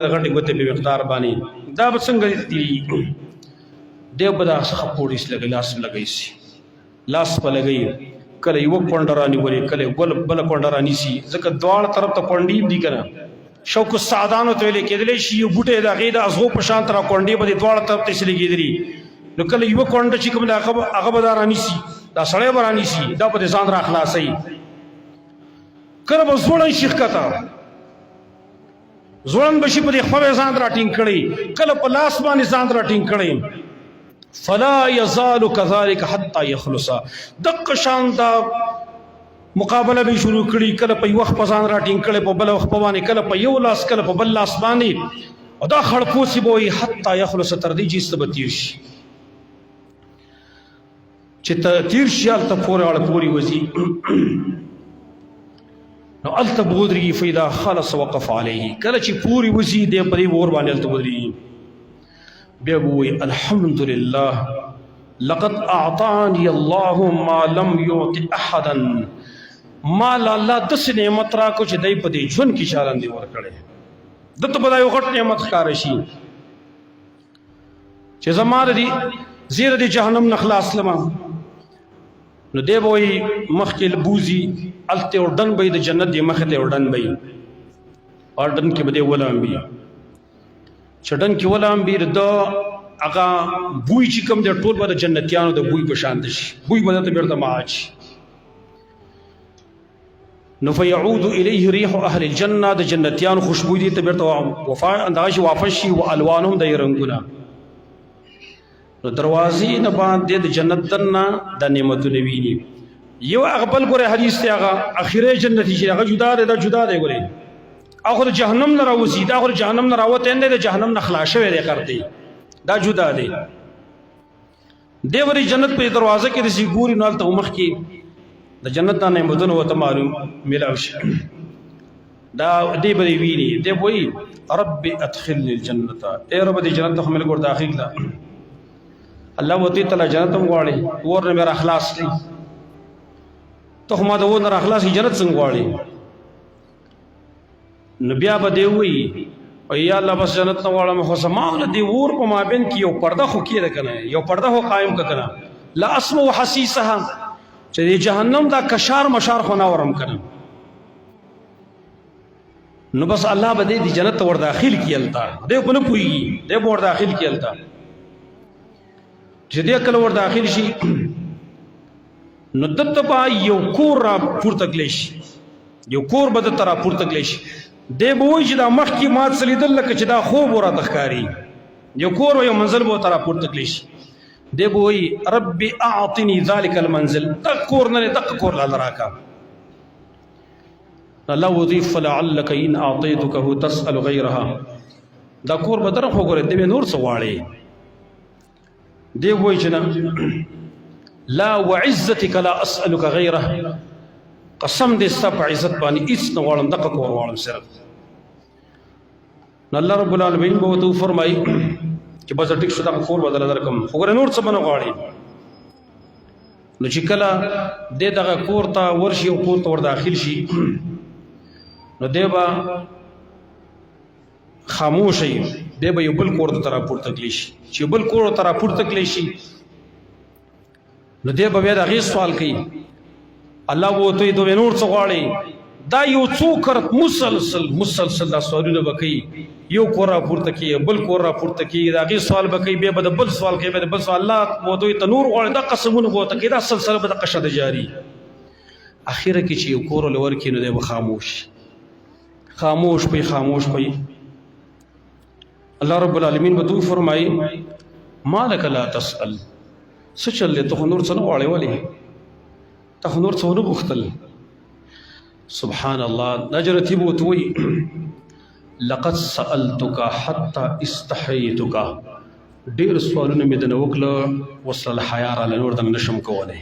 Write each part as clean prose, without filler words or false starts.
غټي ګوتې په مقدار باندې دا به څنګه دي دیو به دا څخه پولیس لګي لاس لګي سي لاس په لګي کله یو کونډرانی ولي کله بل کونډرانی سي ځکه دواړه طرف ته کونډي دي کنه شوق السعدانو ته لیکي دلې شي یو بوټه دا غیدا ازغو په شان تر کونډي به دواړه طرف ته سلګي دي نو کله یو کونډه چې کوم هغه به دارانی سي دا سړی برانی سي دا په ځان را خلاصي کله به زوړن شیخ کته زوړن بشي په خپل ځان را ټینګ کړي کله په لاس باندې ځان را ټینګ کړي فلا يزال كذلك حتى يخلص دق شان دا مقابله به شروع کړي کله په وخت په ځان را ټینګ کړي په بل وخت باندې کله په یو لاس کله په بل لاس باندې او دا خړپوسی به حتى يخلص تر دې چې ثبتیر شي چې تیر شي الته پورې اړه پوری وځي نو الته بودري فیدا خلص وقف عليه کله چې پوری وځي دې پرې ور باندې الته بودري بیا وی الحمد لله لقد اعطاني الله ما لم يعط احدا ما الله دس نعمت را کو چې دای په دې ژوند کې شاران دی ور کړي دته بدای غټ نعمت ښکار شي چې زماره دي زیره دي جهنم نخلاص لما نو دی وی مخکې بوزي الته وردن به د جنت دی مخه ته وردن به وردن کې به دی ولام بي چټن کې ولام بیر دا هغه بوی چې کوم د ټول به جنتیانو د بوی په شان دي بوی به ته بیرته ماچ نو فيعود الیه ريح اهل الجنه د جنتیانو خوشبو دي ته بیرته وفا انداز وافشي او الوانهم د رنگونه نو دروازې نه باندې د جنت دنه د نعمتونو ویني یو اغبل ګره حدیث ته هغه اخیره جنتی چې هغه جدا ده ګوري اخر جهنم نه راوځي دا اخر جهنم نه راوته نه د جهنم نه خلاص شوی دی کړ دی دا جدا دی دیوري جنت په دروازه کې رسی ګوري نال ته مخ کې د جنت نه نعمتونه وته معلوم ملاو شي دا دی بری ویني دی وای رب ادخلني الجنه اے رب دې جنت ته مل ګور داخل دا الله وتی تعالی جنت هم غواړي ور نه میرا اخلاص دی ته ما د ور نه اخلاص جنت څنګه غواړي نبیا به دی وی او یا الله بس جنت نه واړه خو سماونه دی ور په مابین کې یو پرده خو کېده کنه یو پرده هو قائم کنه لا اسمع حسیسها چې جهنم دا کشار مشار خو نه ورم کنه نو بس الله به دی جنت ور داخل کیلتا دی په نه پوي دی ور داخل کیلتا چې دی کله ور داخل شي نو دته با یو کور را پورته کلیش یو کور به د تر پورته کلیش دی به وایي چې دا مخکې مات سلیدل لکه چې دا خوب وراته ښکاري یو کور یو منزل به ورته راپورته کړی شي دی به وایي رب اعطني ذلك المنزل دغه کور نه دغه کور لاله راکړه الله وضيف فلعلك ان اعطيتكه تسال غيرها دا کور به درخ وګوره دی نور څه غواړي دی وایي چې لا وعزتك لا اسالك غيره قسم دې ستا په عزت باندې هیڅ نه غواړم دغه کور غواړم صرف نو الله رب العالمین به ورته فرمایي چې بس ټیک شو دغه کور بدل درکم خو ګوره نور څه نه غواړي نو چې کله دې دغه کور ته ورشي او کور ته ور داخل شي نو دی به خاموش وي دی به یو بل کور ته راپورته کړي شي چې بل کور ته راپورته کړي شي نو دی به بیا د هغې سوال کوي الله وو ته دوی نور څه غواړي دا یو څوک مسلسل دا سوالونه وکي یو کور را پورته کی بل کور را پورته کی دا غي سوال وکي به بل سوال کوي به بل سوال الله وو دوی ته نور غواړي دا قسمونه وو ته کی دا سلسله به قشد جاری اخیره کې چې یو کور لور کې نو دی خاموش پي الله رب العالمین به دوی فرمایي مالک لا تسأل سچل ته نور څه غواړي ولی تخنور څونه بوختل سبحان الله نجرتي بوتوي لقد سألتك حتى استحييتك ډیر سوالونه مې د نوکله وصل حیا را لنور د نشم کولای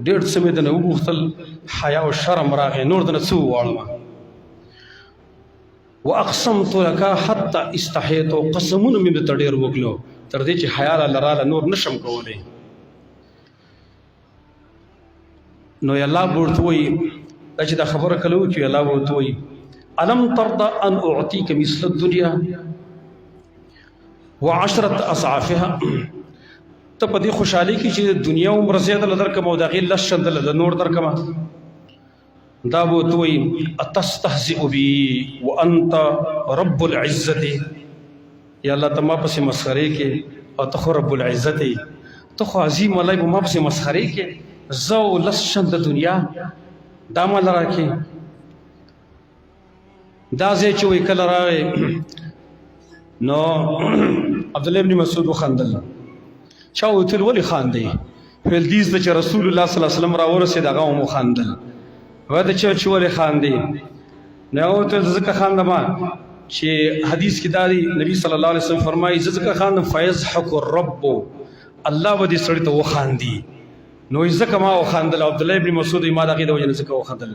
ډیر څه مې د نو بوختل حیا او شرم راغې نور د نڅو والما واقسمت لك حتى استحييت قسمونه مې د ډیر وکلو تر دې چې حیا را لراله نور نشم کولای نو الله ورته وي چې دا خبره کلو چې الله ورته وي الم ترضى ان اعطيك مثل الدنيا وعشرة اضعافها ته په دې خوشحالي کې چې دنیا عمر زیاده درکم او د هغې لس چنده د نور درکمه دا به ورته وایي اتستهزئ بي وانت رب العزة یا الله ته ما پسې مسخرې کې او ته خو رب العزت یې ته خو عظیم الله به ما پسې مسخرې کې زه او لس چنده دنیا دا ماله راکړې دا ځای چې وایي کله راغی نو عبدالله ابن مسعود وخندل چا وتل ولې خاندې ویل دې زده چې رسول الله صلی الله علیه وسلم راورسېد هغه هم وخندل وایي چا چې ولې خاندې نو هغه ورته ځکه خاندم چې حدیث کې دا دی نبی صلی الله علیه وسلم فرمایي زه ځکه خاندم فیضحک الرب الله به دې سړي ته وخاندي نو ځکه ما وخاندل عبدالله ابن مسعود ما د هغې د وجې نه ځکه وخاندل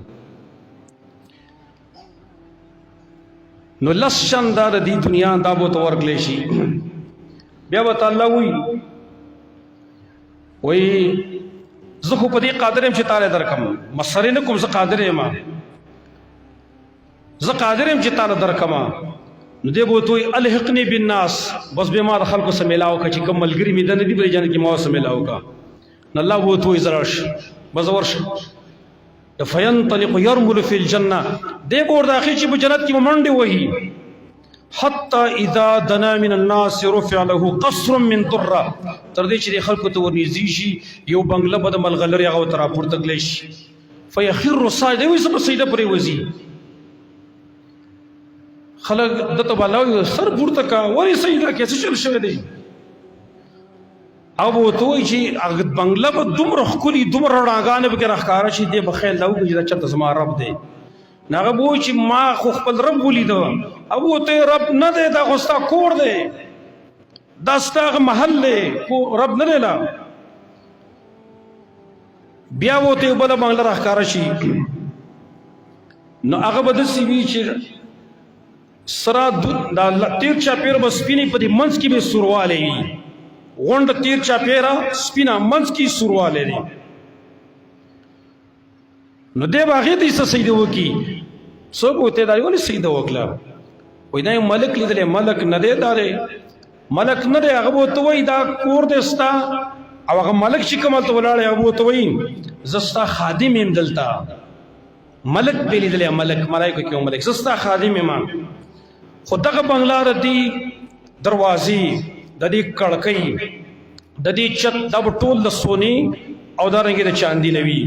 نو لس چنده د دې دنیا دا به ورته ورکړلی شي بیا به ته الله وایي زه خو په دې قادر یم چې تاله درکم مسخرې نه کوم زه قادر یم زه قادر یم چې تاله درکم نو دی به ورته وایي الحقني بالناس بس بیا ما د خلکو سره میلاو کړه چې کوم ملګري مې ده نه دي په دې جنت کې ما ورسره میلاو کړه نو الله به ورته وایي زه راشه بس ورشه فینطلق یرمل فی الجنه دی به ورداخل چې په جنت کې به منډې وهي حتی اذا دنا من الناس رفع له قصر من دره تر دې چې د خلکو ته ورنږدې شي یو بنګله به د ملغلرې هغه ورته راپورته کړلی شي فیخر ساجدا وایي زه به سجده پرې وځي خلک دته به الله وایي سر پورته کړه ولې سجده کې څه چل شوی دی او به ورته وایي چې هغه بنګله به دومره ښکلي دومره رڼاګانې به کې راښکاره شي دی به خیال دا وکړي چې دا چېرته زما رب دی نو هغه به وایي چې ما خو خپل رب ولیده او به ورته رب نه دی دا خو ستا کور دی دا ستا هغه محل دی رب نه دی لا بیا به ورته یو بله بنګله راښکاره شي نو هغه به داسې وي چې سره دا تیر چاپېره به سپینې په دې منځ کې به سوروالی وي غونډه تیر چاپېره سپینه منځ کې سوروالی دی نو دی به هغې ته یې څه سجده وکړي څوک به ورته دا ولې سجده وکړه وایي دا یو ملک لیدلی ملک نه دی دا دی ملک نه دی هغه به ورته وایي دا کور دی ستا او هغه ملک چې کوم هلته ولاړی هغه به ورته وایي زه ستا خادم یم دلته ملک به لیدلی ملک ملایکو کې یو ملک زه ستا خادم یم خو دغه بنګله د دې دروازې د دې کړکۍ د دې چت دا به ټول د سونې او دارنګې د چاندي نه وي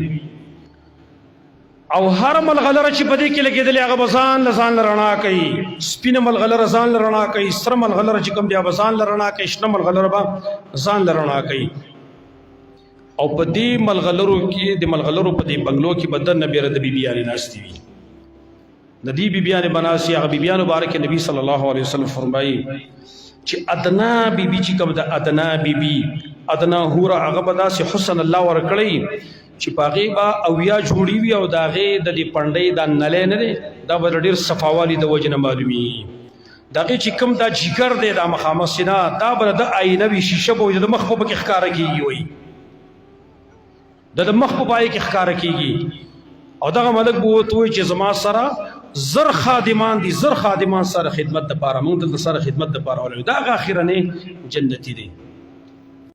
او هر ملغلره چې په دې کې لګېدلې هغه به ځان له ځان له رڼا کوي سپینه ملغلره ځان له رڼا کوي سره ملغلره چې کوم بیا به ځان له رڼا کوي شنه ملغلره به ځان له رڼا کوي او په دې ملغلرو کې د ملغلرو په دې بنګلو کې به دننه بیا د بیبیانې ناستې وي د دې بیبیانې به ناستې هغه بیبیانو باره کې نبي صلی الله علیه وسلم فرمایي چې ادنا بیبي چې کوم د ادنا بیبي ادنا هوره هغه به داسې حسن الله ورکړی چې په هغې به اویا جوړي وي او د هغې د دې پنډۍ دا نلی نه دی دا به د ډېر صفاوالي د وجې نه معلومېږي د هغې چې کوم دا جګر دی دا مخامخ سینه دا به د آینه وي شیشه به وي د مخ په پکې ښکاره کېږي وایي د مخ په پای کې ښکاره کېږي او دغه ملک به ورته وایي چې زما سره زر خادمان دي زر خادمان سره خدمت دپاره موږ دلته سره خدمت دپاره ولرو دا هغه اخرنی جنتي دی